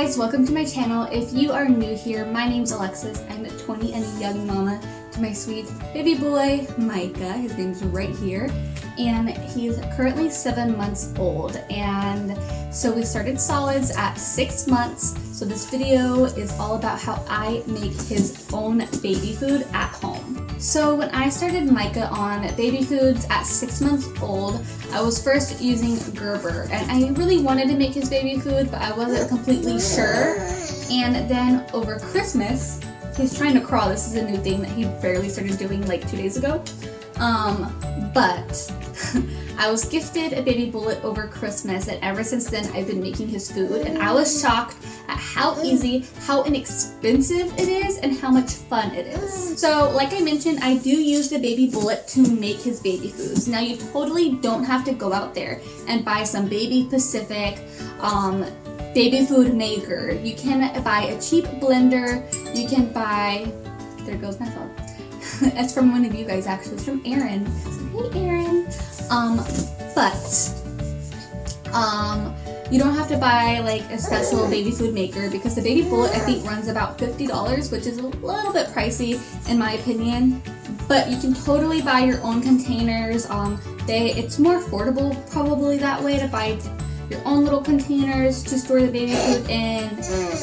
guys, welcome to my channel. If you are new here, my name's Alexis. I'm 20 and a young mama to my sweet baby boy, Micah. His name's right here. And he's currently 7 months old. And so we started solids at 6 months. So this video is all about how I make his own baby food at home. So when I started Micah on baby foods at 6 months old, I was first using Gerber, and I really wanted to make his baby food, but I wasn't completely sure. And then over Christmas, he's trying to crawl. This is a new thing that he barely started doing like 2 days ago. But I was gifted a baby bullet over Christmas, and ever since then I've been making his food, and I was shocked at how easy, how inexpensive it is, and how much fun it is. So like I mentioned, I do use the baby bullet to make his baby foods. Now you totally don't have to go out there and buy some Baby Pacific baby food maker. You can buy a cheap blender. You can buy, there goes my phone. It's from one of you guys actually. It's from Erin. So, hey Erin. You don't have to buy like a special baby food maker because the baby bullet I think runs about $50, which is a little bit pricey in my opinion. But you can totally buy your own containers. It's more affordable probably that way to buy your own little containers to store the baby food in,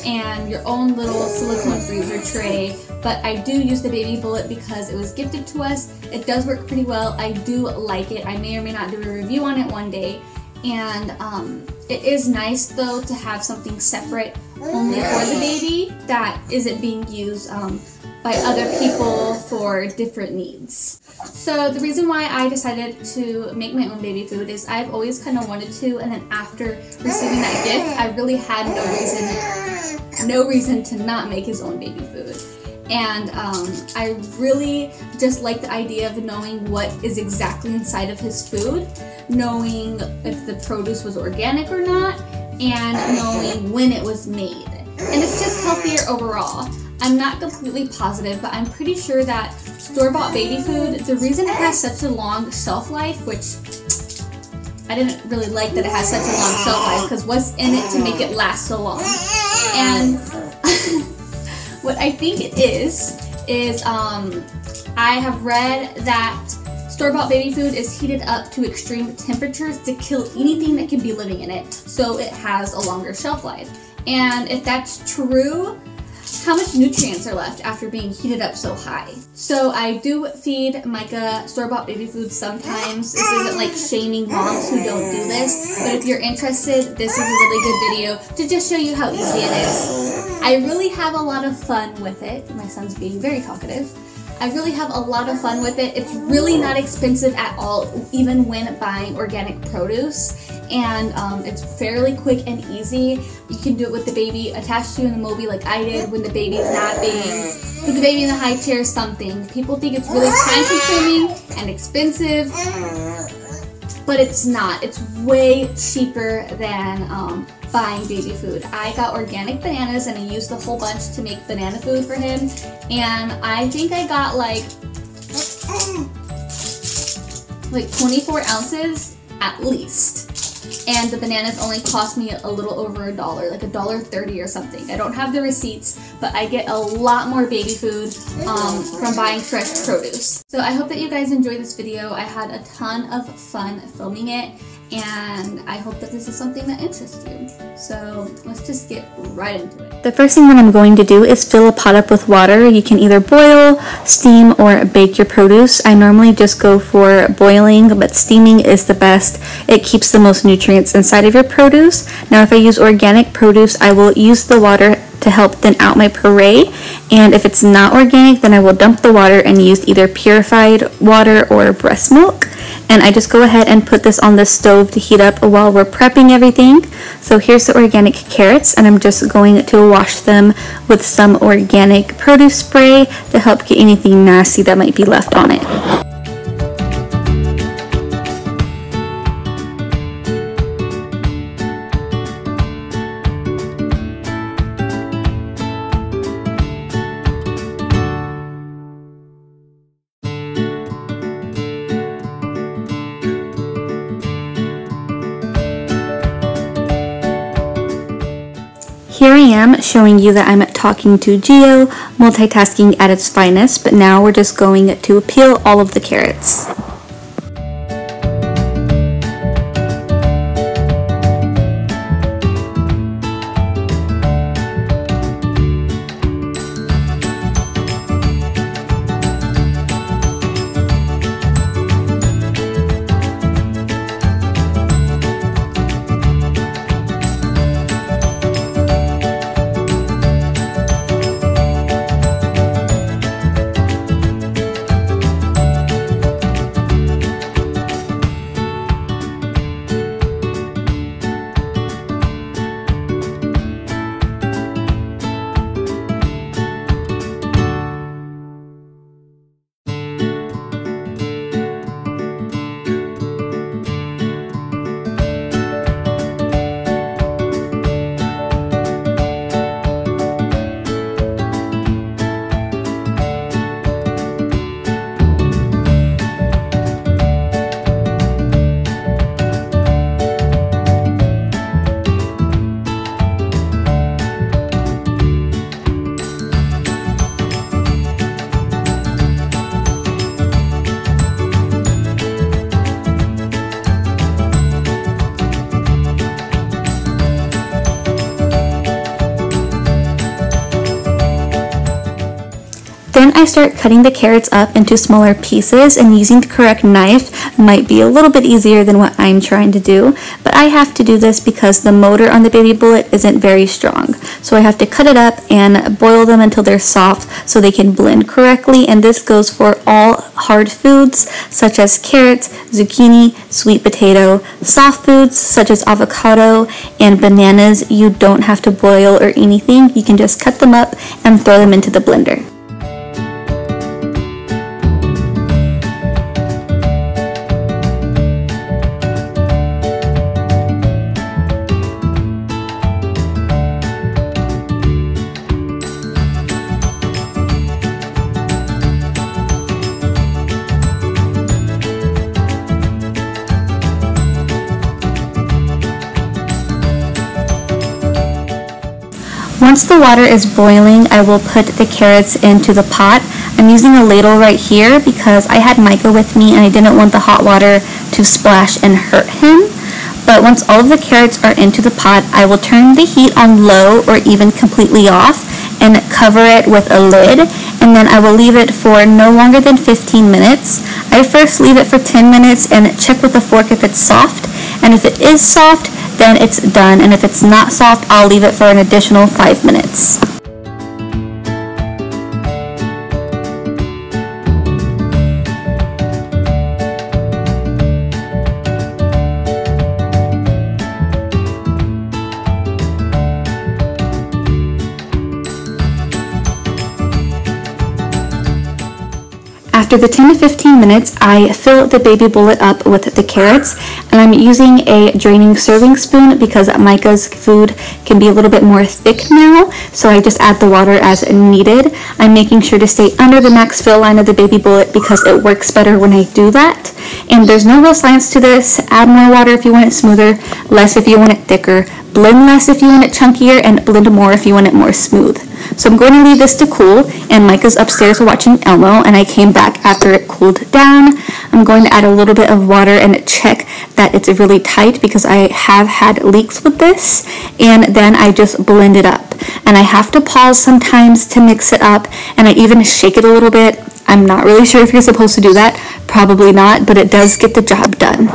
and your own little silicone freezer tray. But I do use the baby bullet because it was gifted to us. It does work pretty well. I do like it. I may or may not do a review on it one day. And it is nice though to have something separate only for the baby that isn't being used by other people for different needs. So the reason why I decided to make my own baby food is I've always kind of wanted to, and then after receiving that gift, I really had no reason to not make his own baby food. And I really just like the idea of knowing what is exactly inside of his food, knowing if the produce was organic or not, and knowing when it was made. And it's just healthier overall. I'm not completely positive, but I'm pretty sure that store-bought baby food, the reason it has such a long shelf life, which I didn't really like that it has such a long shelf life, because what's in it to make it last so long? And what I think it is I have read that store-bought baby food is heated up to extreme temperatures to kill anything that can be living in it, so it has a longer shelf life. And if that's true, how much nutrients are left after being heated up so high? So I do feed Micah store-bought baby food sometimes. This isn't like shaming moms who don't do this, but if you're interested, this is a really good video to just show you how easy it is. I really have a lot of fun with it. My son's being very talkative. I really have a lot of fun with it. It's really not expensive at all, even when buying organic produce. And it's fairly quick and easy. You can do it with the baby attached to you in the Moby like I did when the baby's napping. Put the baby in the high chair, something. People think it's really time consuming and expensive, but it's not. It's way cheaper than buying baby food. I got organic bananas and I used a whole bunch to make banana food for him, and I think I got like 24 ounces at least. And the bananas only cost me a little over $1, like $1.30 or something. I don't have the receipts, but I get a lot more baby food from buying fresh produce. So I hope that you guys enjoyed this video. I had a ton of fun filming it, and I hope that this is something that interests you. So let's just get right into it. The first thing that I'm going to do is fill a pot up with water. You can either boil, steam, or bake your produce. I normally just go for boiling, but steaming is the best. It keeps the most nutrients inside of your produce. Now if I use organic produce, I will use the water to help thin out my puree, and if it's not organic, then I will dump the water and use either purified water or breast milk. And I just go ahead and put this on the stove to heat up while we're prepping everything. So here's the organic carrots, and I'm just going to wash them with some organic produce spray to help get anything nasty that might be left on it. Here I am showing you that I'm talking to Geo, multitasking at its finest, but now we're just going to peel all of the carrots. Then I start cutting the carrots up into smaller pieces, and using the correct knife might be a little bit easier than what I'm trying to do, but I have to do this because the motor on the baby bullet isn't very strong. So I have to cut it up and boil them until they're soft so they can blend correctly, and this goes for all hard foods such as carrots, zucchini, sweet potato. Soft foods such as avocado and bananas, you don't have to boil or anything. You can just cut them up and throw them into the blender. Once the water is boiling, I will put the carrots into the pot. I'm using a ladle right here because I had Micah with me and I didn't want the hot water to splash and hurt him. But once all of the carrots are into the pot, I will turn the heat on low or even completely off and cover it with a lid, and then I will leave it for no longer than 15 minutes. I first leave it for 10 minutes and check with a fork if it's soft, and if it is soft, then it's done, and if it's not soft, I'll leave it for an additional 5 minutes. After the 10 to 15 minutes, I fill the baby bullet up with the carrots, and I'm using a draining serving spoon because Micah's food can be a little bit more thick now, so I just add the water as needed. I'm making sure to stay under the max fill line of the baby bullet because it works better when I do that. And there's no real science to this. Add more water if you want it smoother, less if you want it thicker, blend less if you want it chunkier, and blend more if you want it more smooth. So I'm going to leave this to cool, and Micah's upstairs watching Elmo, and I came back after it cooled down. I'm going to add a little bit of water and check that it's really tight because I have had leaks with this, and then I just blend it up. And I have to pause sometimes to mix it up, and I even shake it a little bit. I'm not really sure if you're supposed to do that, probably not, but it does get the job done.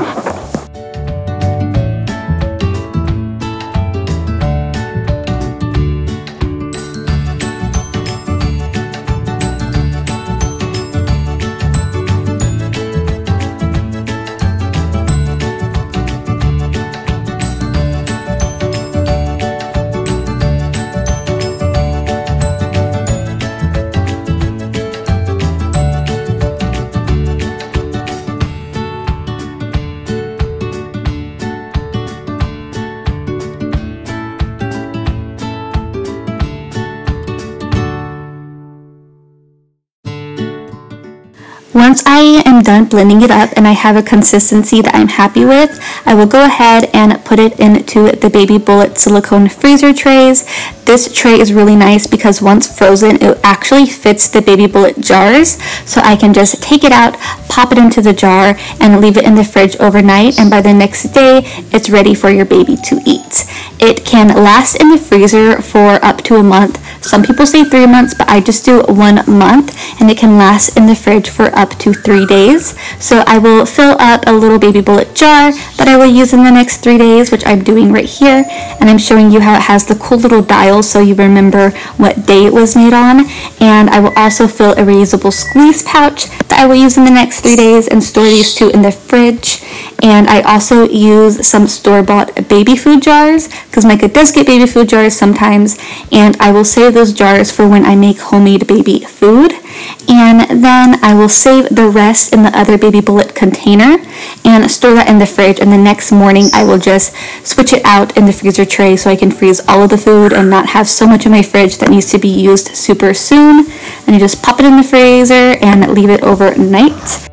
Once I am done blending it up and I have a consistency that I'm happy with, I will go ahead and put it into the Baby Bullet silicone freezer trays. This tray is really nice because once frozen, it actually fits the Baby Bullet jars, so I can just take it out, pop it into the jar, and leave it in the fridge overnight, and by the next day, it's ready for your baby to eat. It can last in the freezer for up to a month. Some people say 3 months, but I just do 1 month, and it can last in the fridge for up to 3 days. So I will fill up a little Baby Bullet jar that I will use in the next 3 days, which I'm doing right here, and I'm showing you how it has the cool little dials so you remember what day it was made on. And I will also fill a reusable squeeze pouch that I will use in the next 3 days and store these two in the fridge. And I also use some store-bought baby food jars because Micah does get baby food jars sometimes, and I will save those jars for when I make homemade baby food. And then I will save the rest in the other Baby Bullet container and store that in the fridge, and the next morning I will just switch it out in the freezer tray so I can freeze all of the food and not have so much in my fridge that needs to be used super soon. And you just pop it in the freezer and leave it overnight.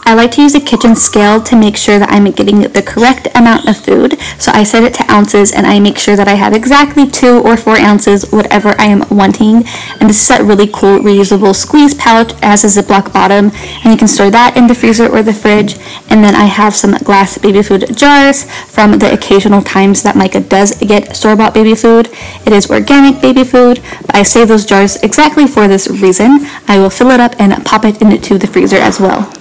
I like to use a kitchen scale to make sure that I'm getting the correct amount of food. So I set it to ounces and I make sure that I have exactly 2 or 4 ounces, whatever I am wanting. And this is that really cool reusable squeeze pouch. It has a Ziploc bottom, and you can store that in the freezer or the fridge. And then I have some glass baby food jars from the occasional times that Micah does get store-bought baby food. It is organic baby food, but I save those jars exactly for this reason. I will fill it up and pop it into the freezer as well.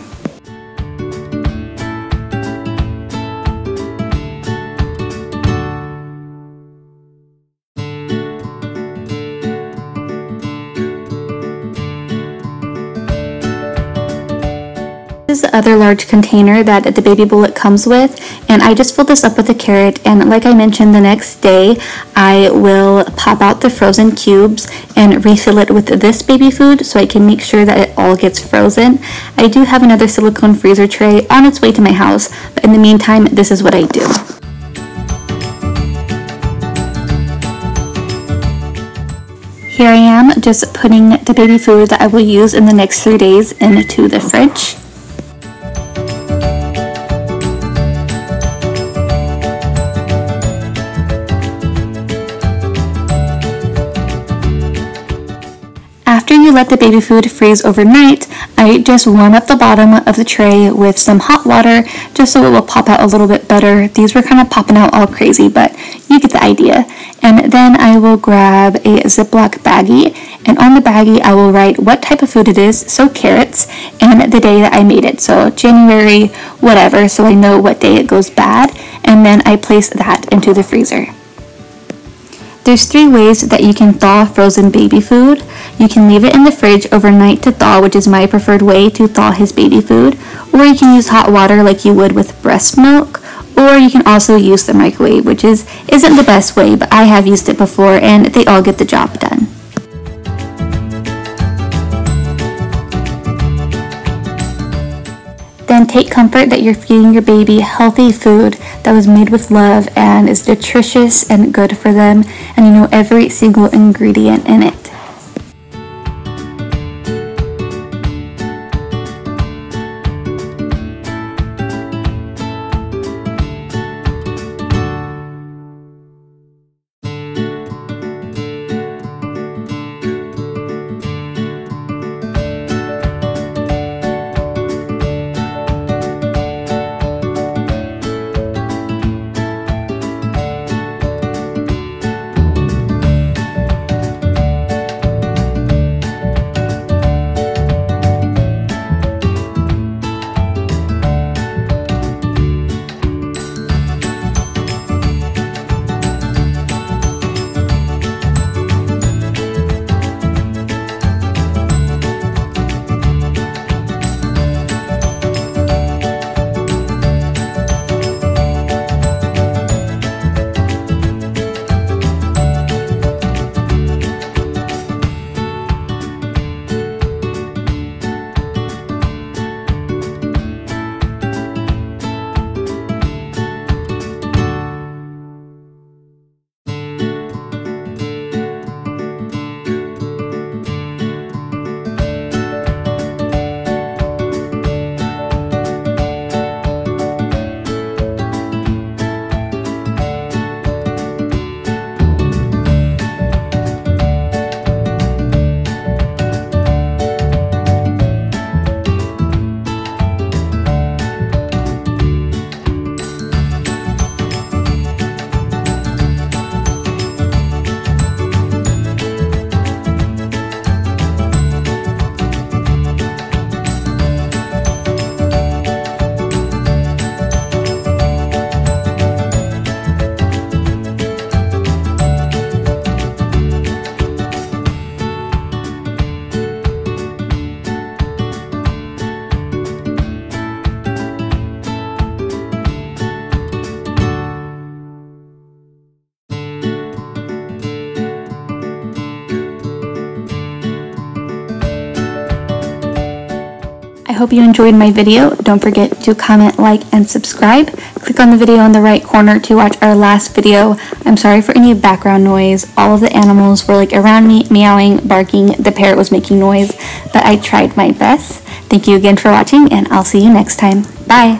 This is the other large container that the Baby Bullet comes with, and I just filled this up with a carrot, and like I mentioned, the next day I will pop out the frozen cubes and refill it with this baby food so I can make sure that it all gets frozen. I do have another silicone freezer tray on its way to my house, but in the meantime, this is what I do. Here I am just putting the baby food that I will use in the next 3 days into the fridge. After you let the baby food freeze overnight, I just warm up the bottom of the tray with some hot water just so it will pop out a little bit better. These were kind of popping out all crazy, but you get the idea. And then I will grab a Ziploc baggie, and on the baggie I will write what type of food it is, so carrots, and the day that I made it, so January whatever, so I know what day it goes bad, and then I place that into the freezer. There's 3 ways that you can thaw frozen baby food. You can leave it in the fridge overnight to thaw, which is my preferred way to thaw his baby food, or you can use hot water like you would with breast milk, or you can also use the microwave, which isn't the best way, but I have used it before and they all get the job done. Then take comfort that you're feeding your baby healthy food that was made with love and is nutritious and good for them, and you know every single ingredient in it. I hope you enjoyed my video. Don't forget to comment, like, and subscribe. Click on the video in the right corner to watch our last video. I'm sorry for any background noise. All of the animals were like around me, meowing, barking. The parrot was making noise, but I tried my best. Thank you again for watching, and I'll see you next time. Bye!